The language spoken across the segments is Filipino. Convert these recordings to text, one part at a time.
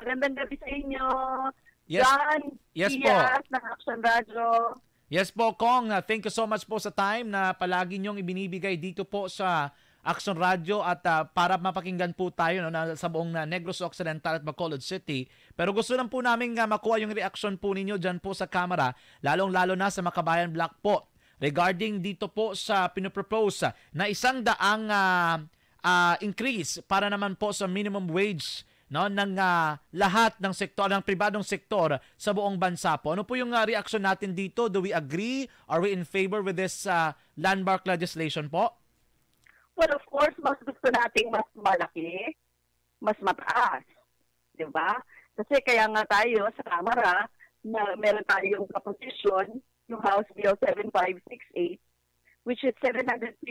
Magandang gabi sa inyo. Yes. John, Yes po. Diaz ng Action Radio. Yes po, Kong. Thank you so much po sa time na palagi niyong ibinibigay dito po sa Action Radio at para mapakinggan po tayo sa buong Negros Occidental at Bacolod City. Pero gusto lang po namin makuha yung reaction po ninyo dyan po sa camera, lalong-lalo na sa Makabayan Black po, regarding dito po sa pinopropose na 100 increase para naman po sa minimum wage ng lahat ng sektor, ng pribadong sektor sa buong bansa po. Ano po yung reaction natin dito? Do we agree? Are we in favor with this landmark legislation po? Well, of course, mas gusto nating mas malaki, mas mataas. Diba? Kasi kaya nga tayo sa Kamara na meron tayong proposition, yung House Bill 7568, which is 750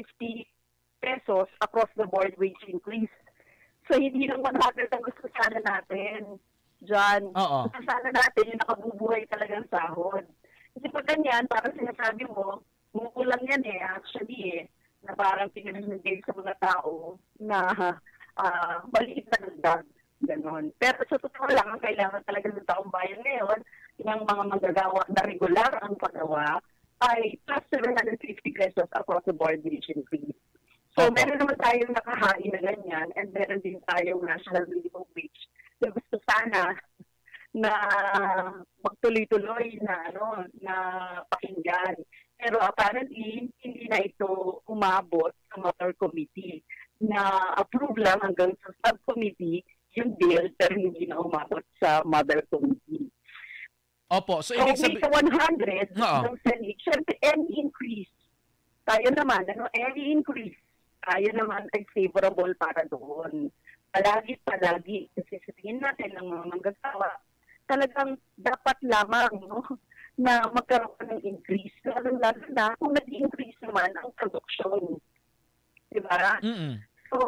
pesos across the board wage increase. So, hindi lang 100 ang gusto sana natin, John. Oo. Gusto sana natin yung nakabubuhay talagang sahod. Kasi pag ganyan, parang sinasabi mo, mukulang yan actually na parang pinamimigay sa mga tao na maliit na dagdag. Ganon. Pero sa totoo lang, ang kailangan talaga ng taong bayan ngayon, yung mga manggagawa na regular ang paggawa, ay plus 750 pesos across the board wage increase. So, meron naman tayong nakahain na ganyan and meron din tayong national minimum wage na gusto sana na magtuloy-tuloy na pakinggan. Pero apparently, hindi na ito umabot sa Mother Committee na approve lang hanggang sa subcommittee yung bill pero hindi na umabot sa Mother Committee. Opo. So, ibig sabihin... sa 100 ng Senate, syempre, any increase. Tayo naman, any increase. Tayo naman ay favorable para doon. Palagi, kasi sabihin natin ng mga manggagawa, talagang dapat lamang na magkaroon ng increase. Lalo na kung nag-increase naman ang production. Diba? So,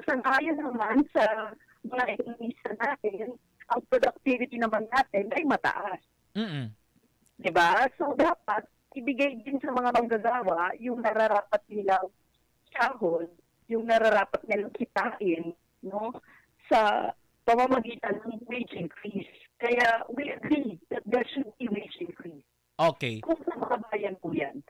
sangayon naman sa mga increase natin, ang productivity naman natin ay mataas. Diba? So, dapat ibigay din sa mga manggagawa yung nararapat nilang sahod, yung nararapat nilang kitain, sa pamamagitan ng wage increase. Kaya we agree that there should be wage increase. Okay. Kung sa makabayan po yan.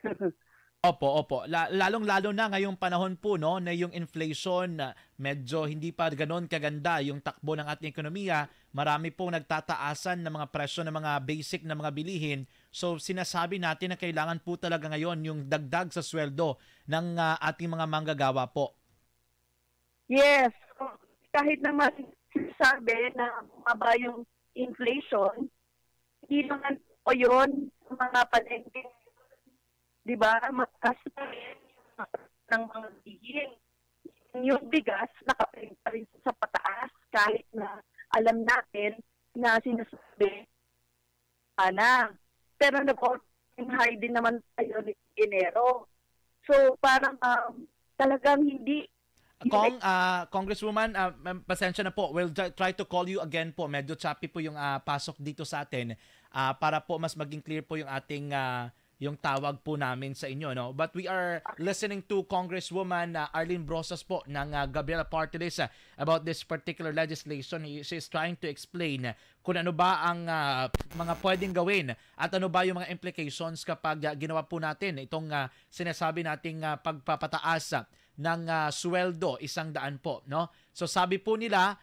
Opo. Lalong-lalo na ngayong panahon po na yung inflation medyo hindi pa ganoon kaganda yung takbo ng ating ekonomiya. Marami pong nagtataasan ng mga presyo ng mga basic na mga bilihin. So sinasabi natin na kailangan po talaga ngayon yung dagdag sa sweldo ng ating mga manggagawa po. Yes. Kahit naman sinasabi na mababa yung inflation, hindi naman o yun mga palengke. Diba? Mataas pa rin ng mga bilihin. Yung bigas, nakapalig pa rin sa pataas kahit na alam natin na sinasabi, pero nag-all-time high din naman tayo ni Enero. So, parang talagang hindi. Congresswoman, pasensya na po. We'll try to call you again po. Medyo choppy po yung pasok dito sa atin para po mas maging clear po yung ating yung tawag po namin sa inyo, But we are listening to Congresswoman Arlene Brosas po ng Gabriela Party List about this particular legislation. She is trying to explain kung ano ba ang mga pwedeng gawin at ano ba yung mga implications kapag ginawa po natin itong sinasabi nating pagpapataas ng sweldo 100 po, So sabi po nila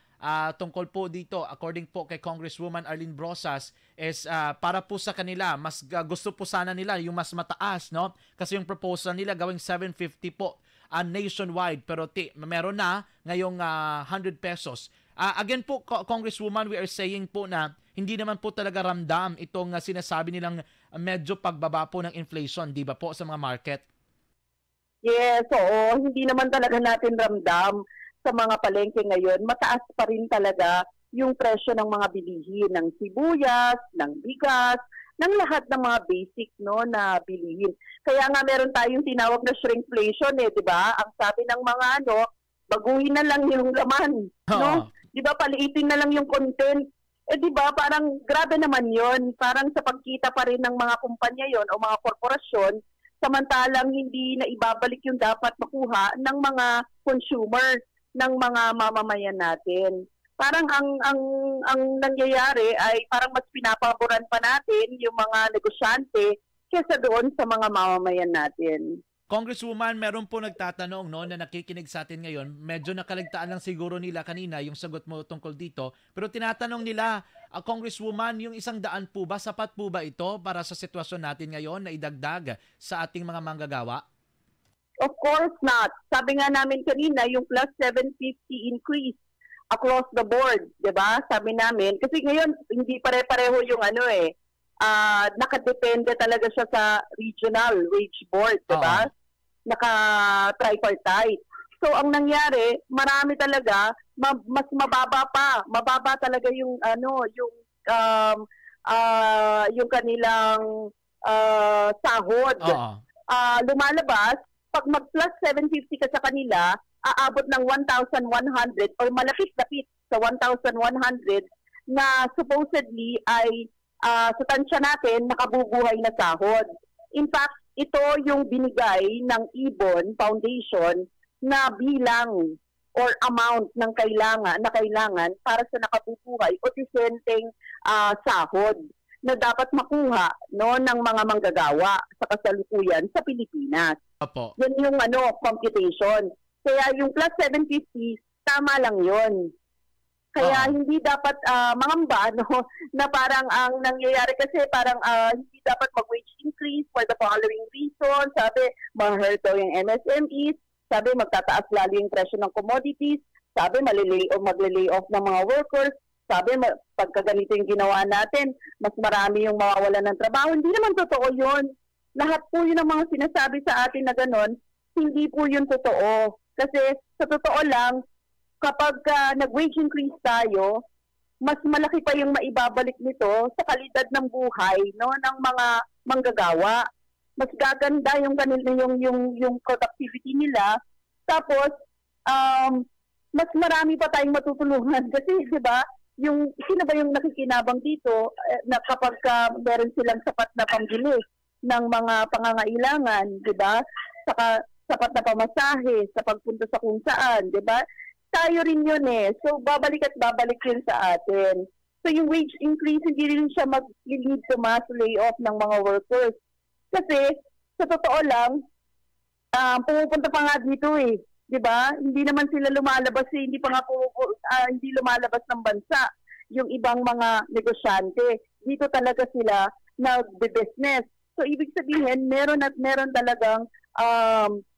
tungkol po dito, according po kay Congresswoman Arlene Brosas, is para po sa kanila, mas gusto po sana nila yung mas mataas, Kasi yung proposal nila gawing 750 po nationwide, pero meron na ngayong 100 pesos. Again po, Congresswoman, we are saying po na hindi naman po talaga ramdam itong sinasabi nilang medyo pagbaba po ng inflation, di ba po, sa mga market? Yes, oo. Hindi naman talaga natin ramdam sa mga palengke ngayon. Mataas pa rin talaga yung presyo ng mga bilihin, ng sibuyas, ng bigas, ng lahat ng mga basic na bilihin. Kaya nga meron tayong tinawag na shrinkflation di ba? Ang sabi ng mga baguhin na lang yung laman, Di ba? Paliitin na lang yung content. Di ba? Parang grabe naman yon. Parang sa pagkita pa rin ng mga kumpanya yon o mga korporasyon, samantalang hindi na ibabalik yung dapat makuha ng mga consumer, ng mga mamamayan natin. parang ang nangyayari ay parang mas pinapaboran pa natin yung mga negosyante kaysa doon sa mga mamamayan natin. Congresswoman, meron po nagtatanong no, na nakikinig sa atin ngayon. Medyo nakaligtaan lang siguro nila kanina yung sagot mo tungkol dito. Pero tinatanong nila, Congresswoman, yung 100 po ba, sapat po ba ito para sa sitwasyon natin ngayon na idagdag sa ating mga manggagawa? Of course not. Sabi nga namin kanina, yung plus 750 increase across the board, 'di ba? Sabi namin kasi ngayon hindi pare-pareho yung nakadepende talaga siya sa regional wage board, 'di ba? Naka-tripartite. So ang nangyari, marami talaga mas mababa talaga yung yung kanilang sahod. Lumalabas pag mag-plus 750 ka sa kanila, aabot ng 1,100 or malapit-lapit sa 1,100 na supposedly ay sa tansya natin nakabubuhay na sahod. In fact, ito yung binigay ng Ibon Foundation na bilang or amount ng kailangan para sa nakabubuhay o disenteng sahod na dapat makuha ng mga manggagawa sa kasalukuyan sa Pilipinas. Opo. Yan yung computation. Kaya yung plus 750, tama lang yon. Kaya hindi dapat mangamba na parang ang nangyayari kasi parang hindi dapat mag-wage increase for the following reason. Sabi, ma-hurt daw yung MSMEs. Sabi, magtataas lalo yung presyo ng commodities. Sabi, magle-lay off ng mga workers. Sabi, pagka ganito yung ginawa natin, mas marami yung mawawalan ng trabaho. Hindi naman totoo yun. Lahat po yun ang mga sinasabi sa atin na gano'n, hindi po yun totoo. Kasi sa totoo lang, kapag nag-wage increase tayo, mas malaki pa yung maibabalik nito sa kalidad ng buhay ng mga manggagawa. Mas gaganda yung yung productivity nila. Tapos mas marami pa tayong matutulungan kasi 'di ba? Sino ba yung nakikinabang dito na kapag meron silang sapat na pambili ng mga pangangailangan, 'di ba? Saka sapat na pamasahe sa pagpunta sa kung saan, 'di ba? Tayo rin yun eh. So, babalik at babalik yun sa atin. So, yung wage increase, hindi rin siya mag-lead to mass layoff ng mga workers. Kasi, sa totoo lang, pumupunta pa nga dito eh. Diba? Hindi naman sila lumalabas eh. Hindi pa nga hindi lumalabas ng bansa yung ibang mga negosyante. Dito talaga sila nag-business. So, ibig sabihin, meron talagang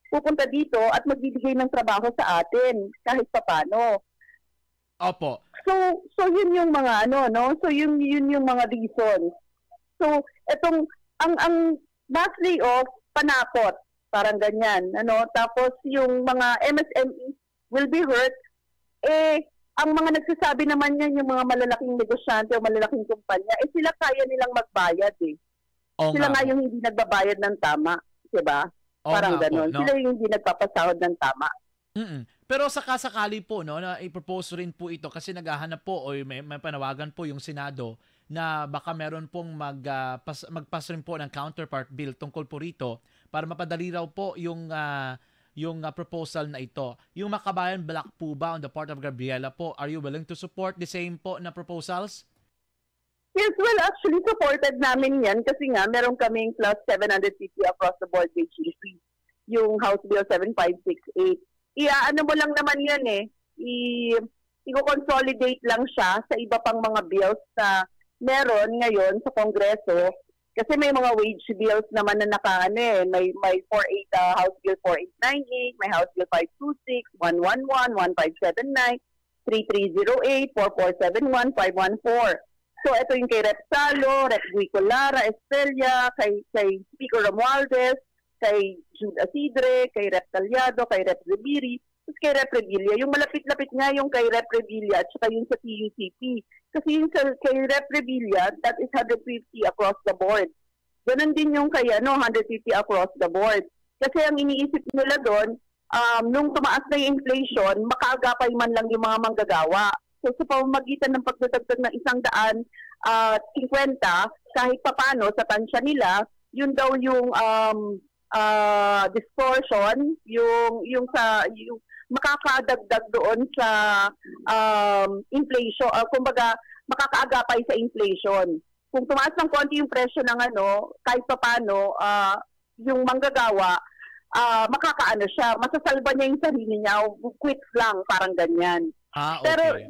pupunta dito at magbibigay ng trabaho sa atin kahit paano. Opo. So yun yung mga So yun yung mga reasons. So ang mass layoff panakot, parang ganyan, Tapos yung mga MSME will be hurt. Ang mga nagsasabi naman yan yung mga malalaking negosyante o malalaking kumpanya, sila kaya nilang magbayad eh. Sila nga yung hindi nagbabayad ng tama, 'di ba? Parang gano'n. Sila yung hindi nagpapasahod ng tama. Pero sakasakali po na i-propose rin po ito kasi naghahanap po o may panawagan po yung Senado na baka meron pong magpas rin po ng counterpart bill tungkol po rito para mapadali raw po yung proposal na ito. Yung Makabayan Black po ba on the part of Gabriela po, are you willing to support the same po na proposals? Yes, well, actually, supported namin yan kasi nga, meron kaming plus 750 across the board wage increase. Yung House Bill 7568. Ano mo lang naman yan eh. I-consolidate lang siya sa iba pang mga bills na meron ngayon sa Kongreso. Kasi may mga wage bills naman na may 48, House Bill 4898, may House Bill 526, 111, 1579, 3308, 4471, 514. So, ito yung kay Rep. Salo, Rep. Guico Lara, Estrella, kay Speaker Romualdez, kay Jude Asidre, kay Rep. Talyado, kay Rep. Zubiri, tapos kay Rep. Revilla. Yung malapit-lapit nga yung kay Rep. Revilla at saka yung sa TUCP. Kasi yung kay Rep. Revilla, that is 150 across the board. Ganun din yung kay 150 across the board. Kasi ang iniisip nila doon, nung tumaas na yung inflation, makaagapay man lang yung mga manggagawa. So sa pamamagitan ng pagdadagdag ng 150, kahit papano sa tansya nila, yun daw yung distortion, yung makakadagdag doon sa inflation, kumbaga makakaagapay sa inflation. Kung tumaas ng konti yung presyo ng kahit paano, yung manggagawa, makakaano siya, masasalba niya yung sarili niya, quits lang, parang ganyan. Okay.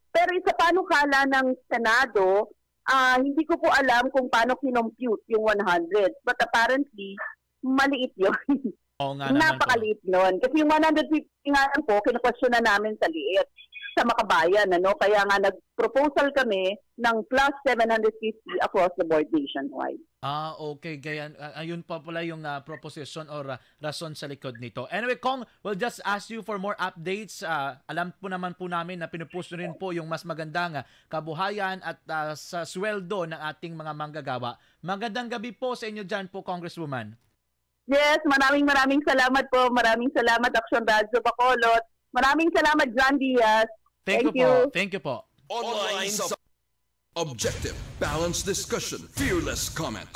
Pero sa panukala ng Senado, hindi ko po alam kung paano kinompute yung 100. But apparently, maliit yun. Oo nga naman. Napakaliit nun. Kasi yung 150 nga lang po, kinukwestiyon na namin sa liit sa makabayan. Kaya nga nag-proposal kami ng plus 750 across the board nationwide. Okay. Ganyan. Ayun pa pala yung proposition or rason sa likod nito. Anyway, Kong, we'll just ask you for more updates. Alam po naman po namin na pinupush rin po yung mas magandang kabuhayan at sa sweldo ng ating mga manggagawa. Magandang gabi po sa inyo dyan po, Congresswoman. Yes, maraming salamat po. Maraming salamat, Action Radyo Bacolod. Maraming salamat, John Diaz. Thank you po. Thank you po. Online Objective, balanced discussion, fearless comments.